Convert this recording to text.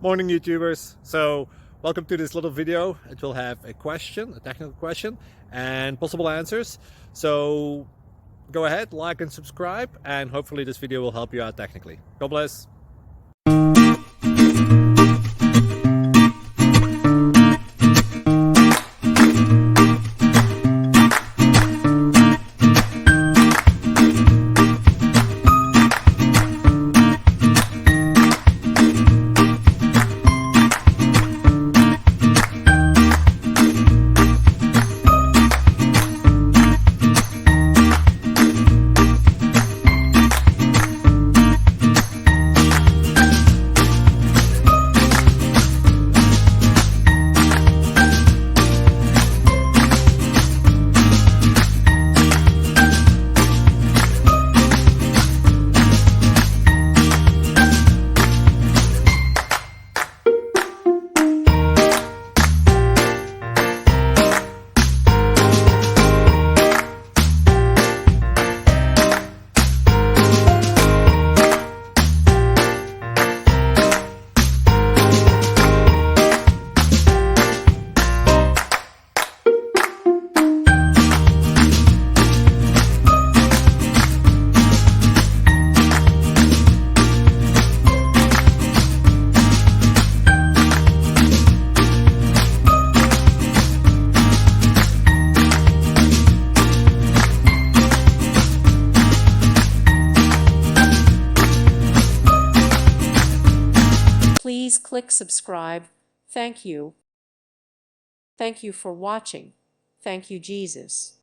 Morning YouTubers. So welcome to this little video. It will have a question, a technical question, and possible answers. So go ahead, like and subscribe, and hopefully this video will help you out technically. God bless. Please click subscribe. Thank you. Thank you for watching. Thank you, Jesus.